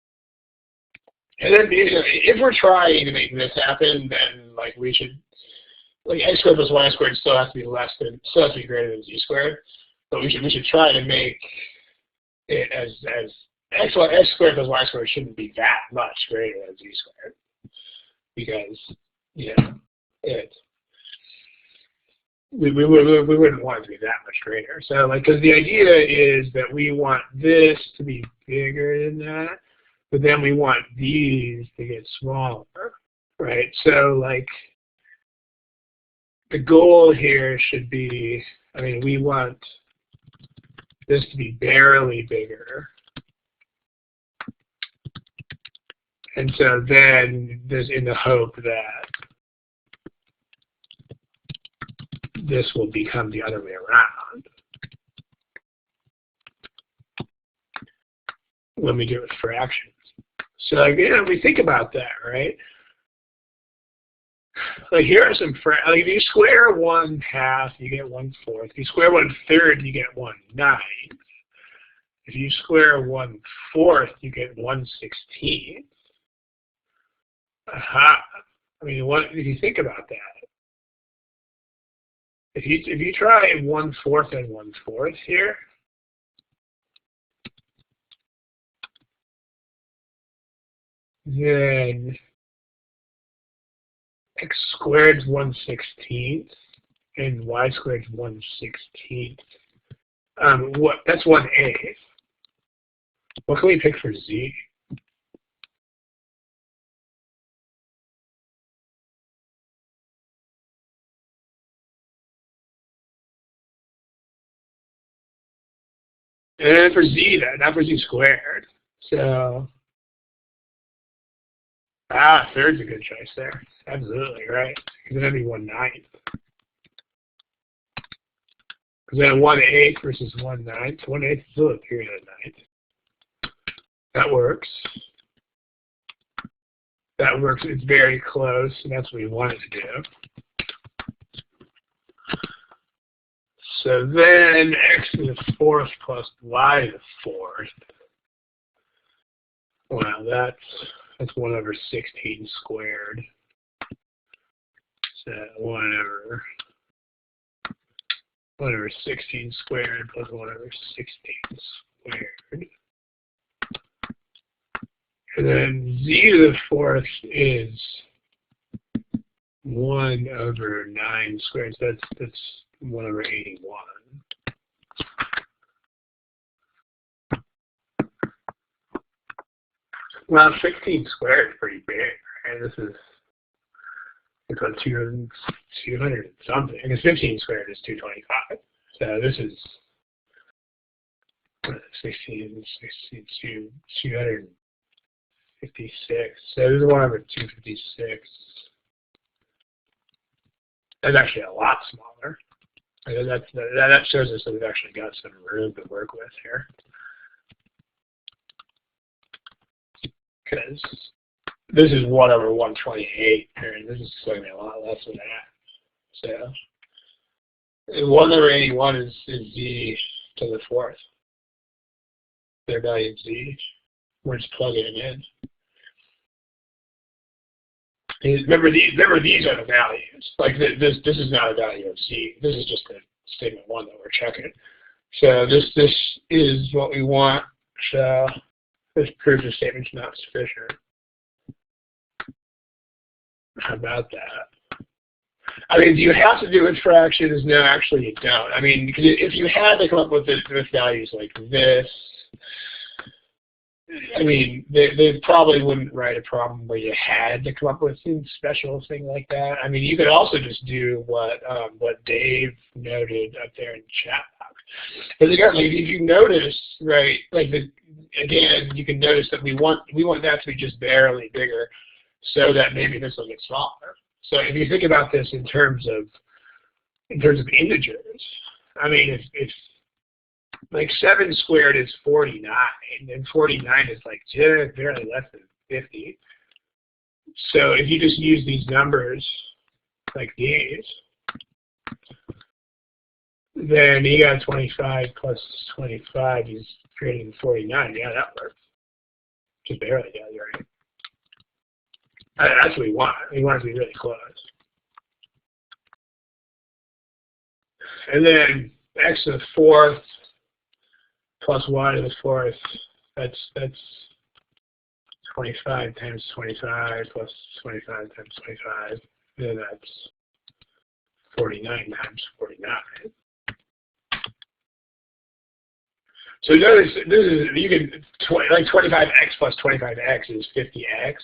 Speaker 1: And then if we're trying to make this happen, then like we should, like x squared plus y squared still has to be greater than z squared. But we should try to make it as x squared plus y squared shouldn't be that much greater than z squared because we wouldn't want it to be that much greater. So like, because the idea is that we want this to be bigger than that, but then we want these to get smaller, right? So like, the goal here should be, I mean, we want this to be barely bigger. And so then there's in the hope that this will become the other way around when we do it with fractions. So like, we think about that, right? Like here are some like if you square 1/2, you get 1/4. If you square 1/3, you get 1/9. If you square 1/4, you get 1/16. Aha. I mean, if you think about that, if you try 1/4 and 1/4 here, then x squared is 1/16 and y squared is 1/16. That's 1/8. What can we pick for z? And for z, not for z squared. So, third's a good choice there. Absolutely, right? Because then it'd be 1/9. Because then 1/8 versus 1/9. 1/8 is still a period of 9. That works. That works. It's very close, and that's what we wanted to do. So then x to the 4th plus y to the 4th. Wow, that's 1/16 squared. So 1/. 1 over 16 squared plus 1 over 16 squared. And then z to the fourth is 1 over 9 squared. So that's 1 over 81. Well, 16 squared is pretty big, right? This is about 200 and something. I guess 15 squared is 225. So this is 16, 256. So this is 1 over 256. That's actually a lot smaller. And that shows us that we've actually got some room to work with here. Because this is 1 over 128, and this is going to be a lot less than that. So 1 over 81 is z to the fourth. Their value of z. We're just plugging it in. Remember these are the values. Like this is not a value of z. This is just a statement 1 that we're checking. So this is what we want. So this proves the statement's not sufficient. How about that? I mean, do you have to do it fractions? No, actually you don't. I mean, because if you had to come up with values like this, I mean, they probably wouldn't write a problem where you had to come up with a special thing like that. I mean, you could also just do what Dave noted up there in chat box. Because again, like, if you notice, right, like again, you can notice that we want that to be just barely bigger, so that maybe this will get smaller. So if you think about this in terms of integers, I mean, if like 7 squared is 49, and 49 is like just barely less than 50. So if you just use these numbers like these, then you got 25 plus 25 is greater than 49. Yeah, that works. Just barely, yeah, you're right. That's what we want. We want it to be really close. And then x to the fourth plus y to the fourth, that's 25 times 25 plus 25 times 25, and that's 49 times 49. So notice this is, you can, like 25x plus 25x is 50x.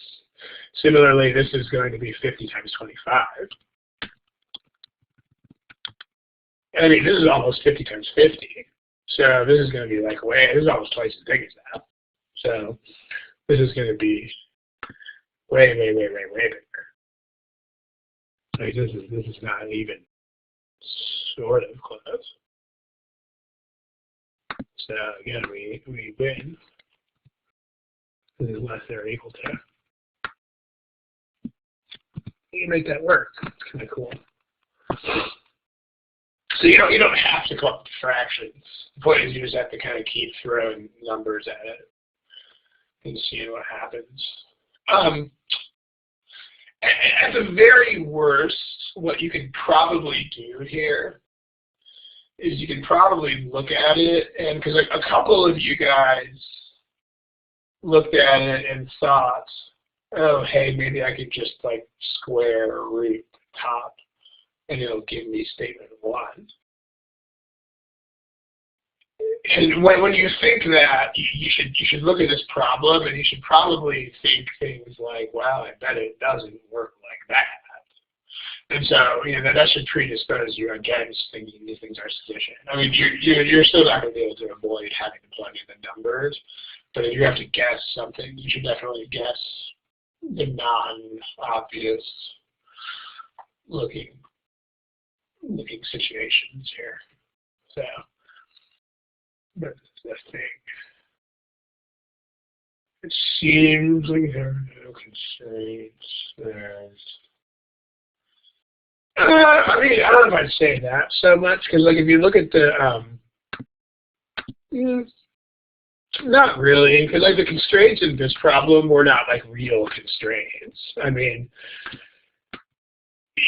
Speaker 1: Similarly, this is going to be 50 times 25. And I mean, this is almost 50 times 50. So this is going to be like this is almost twice as big as that. So this is going to be way bigger. Like this is not even sort of close. So again, we win. This is less than or equal to. You can make that work. It's kind of cool. So you don't have to come up with fractions. The point is you just have to kind of keep throwing numbers at it and seeing what happens. At the very worst, what you could probably do here is you can probably look at it, and because a couple of you guys looked at it and thought, oh, hey, maybe I could just like square or root the top, and it'll give me statement 1. And when you think that, you should look at this problem, and you should probably think things like, well, I bet it doesn't work like that. And so, that should predispose you against thinking these things are sufficient. I mean, you're still not going to be able to avoid having to plug in the numbers, but if you have to guess something, you should definitely guess the non-obvious looking situations here. So that's the thing. It seems like there are no constraints. I mean, I don't know if I'd say that so much, because like if you look at the not really, because like the constraints in this problem were not like real constraints. I mean,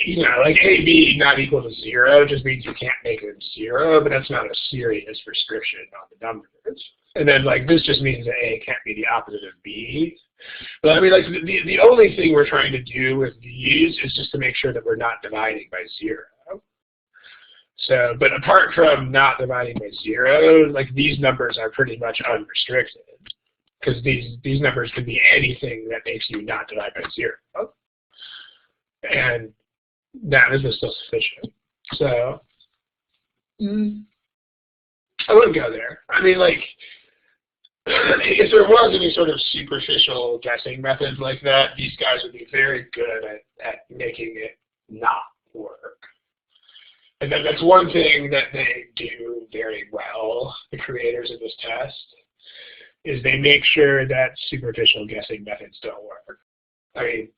Speaker 1: you know, like AB not equal to 0 just means you can't make it 0, but that's not a serious restriction on the numbers. And then like this just means that A can't be the opposite of B. But I mean, like the only thing we're trying to do with these is just to make sure that we're not dividing by 0. So, but apart from not dividing by 0, like these numbers are pretty much unrestricted because these numbers could be anything that makes you not divide by 0, and that is still sufficient. So, I wouldn't go there. I mean, like, if there was any sort of superficial guessing methods like that, these guys would be very good at making it not work. And then that's one thing that they do very well, the creators of this test, is they make sure that superficial guessing methods don't work. I mean,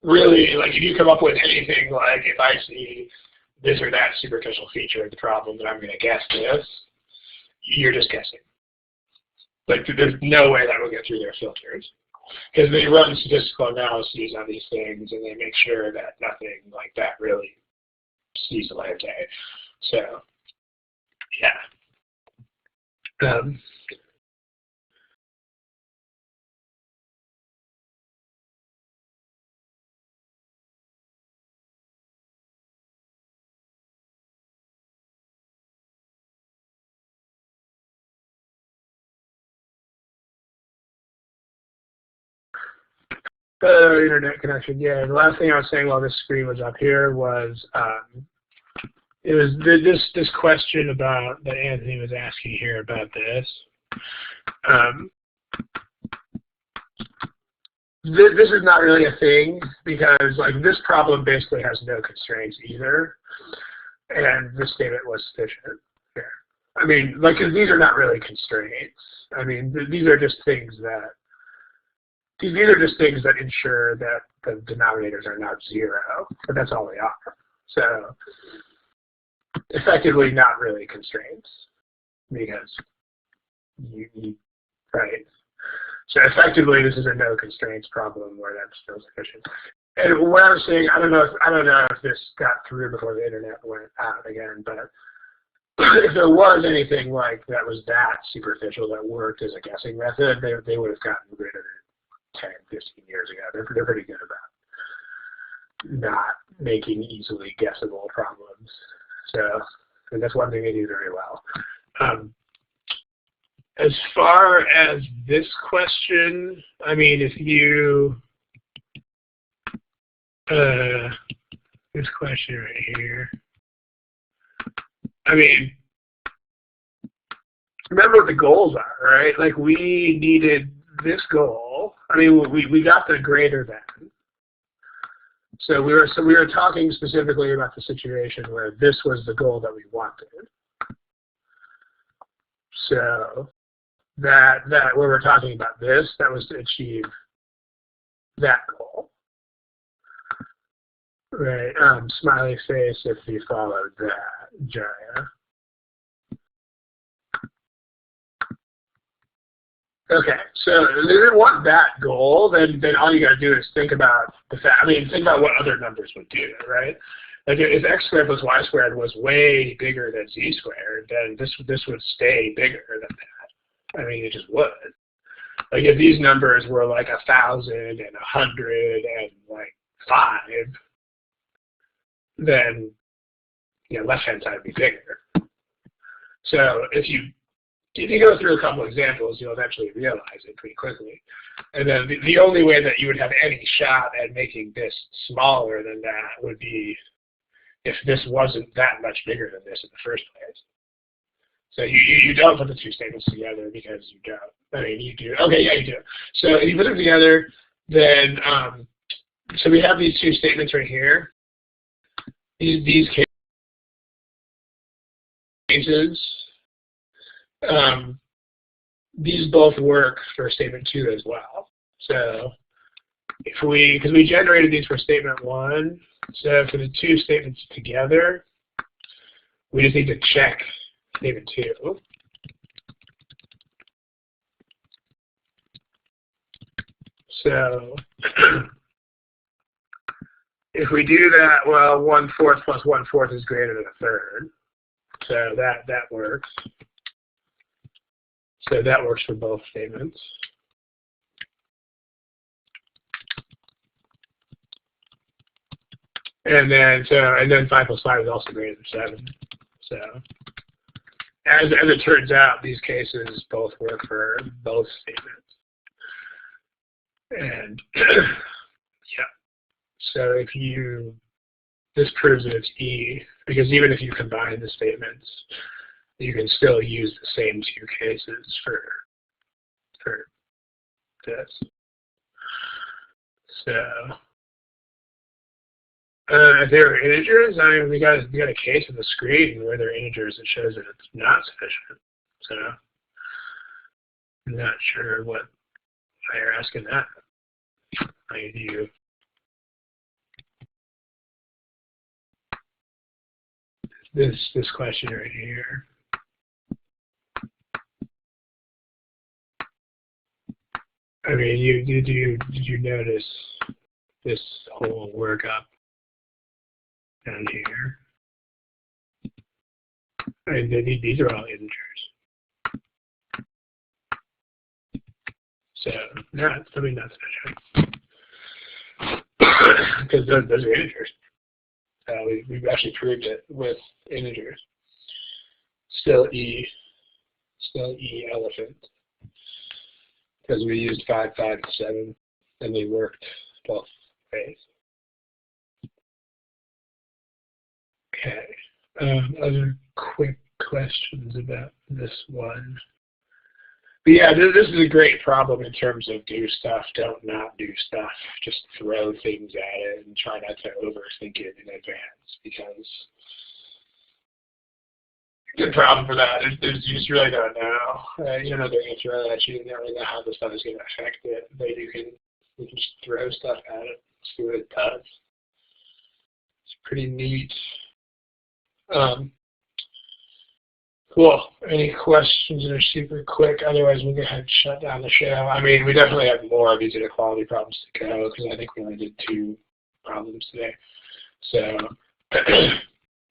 Speaker 1: really, like if you come up with anything like, if I see this or that superficial feature of the problem, then I'm going to guess this, you're just guessing. Like there's no way that will get through their filters. Because they run statistical analyses on these things and they make sure that nothing like that really sees the light of day. So, yeah. Internet connection. Yeah, the last thing I was saying while this screen was up here was it was this question about that Anthony was asking here about this. This is not really a thing because like this problem basically has no constraints either, and this statement was sufficient. Yeah. I mean, like, 'cause these are not really constraints. I mean, these are just things that ensure that the denominators are not 0, but that's all they are. So effectively not really constraints because right. So effectively this is a no constraints problem where that's still sufficient. And what I was saying, I don't know if this got through before the internet went out again, but if there was anything like that was that superficial that worked as a guessing method, they would have gotten rid of it 10, 15 years ago. They're pretty good about not making easily guessable problems. So, and that's one thing they do very well. As far as this question, I mean, if you, this question right here, I mean, remember what the goals are, right? Like we needed this goal. I mean, we got the greater than. So we were talking specifically about the situation where this was the goal that we wanted. So that where we're talking about this, that was to achieve that goal. Right. Smiley face if you followed that, Jaya. Okay, so if they didn't want that goal, then all you got to do is think about the fact. I mean, think about what other numbers would do, right? Like if x squared plus y squared was way bigger than z squared, then this would stay bigger than that. I mean, it just would. Like if these numbers were like 1,000 and 100 and like 5, then left hand side would be bigger. So if you go through a couple examples, you'll eventually realize it pretty quickly. And then the only way that you would have any shot at making this smaller than that would be if this wasn't that much bigger than this in the first place. So you don't put the two statements together because you don't. I mean, you do. Okay, yeah, you do. So if you put them together, then, so we have these two statements right here. These cases, these both work for statement 2 as well. So because we generated these for statement 1, so for the two statements together, we just need to check statement 2. So if we do that, well, 1/4 plus 1/4 is greater than 1/3. So that works. So that works for both statements. And then 5 plus 5 is also greater than 7. So as it turns out, these cases both work for both statements. And yeah. So if this proves that it's E, because even if you combine the statements, you can still use the same two cases for this. So if there are integers, I mean, we got a case on the screen where there are integers that shows that it's not sufficient. So I'm not sure why you're asking that. I do. This question right here. I mean, did you notice this whole workup down here? And these are all integers. So that's something not sufficient. Because those are integers. We've actually proved it with integers. Still E elephant. Because we used 5, 5, and 7, and they worked both ways. Okay. Other quick questions about this one. But yeah, this is a great problem in terms of do stuff, don't not do stuff. Just throw things at it and try not to overthink it in advance, because good problem for that. You just really don't know. You don't know they're going to throw it at you. You don't really know how the stuff is going to affect it. But you can just throw stuff at it, see what it does. It's pretty neat. Cool. Any questions that are super quick? Otherwise, we'll go ahead and shut down the show. I mean, we definitely have more of these inequality problems to go, because I think we only did 2 problems today. So,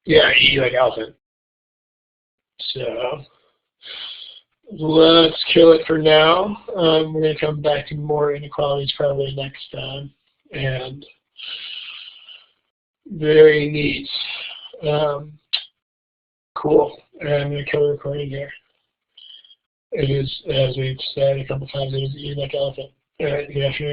Speaker 1: yeah, E like elephant. So, let's kill it for now. We're going to come back to more inequalities probably next time. And very neat. Cool. And I'm going to kill the recording here. It is, as we've said a couple times, it is E like elephant. All right, good afternoon.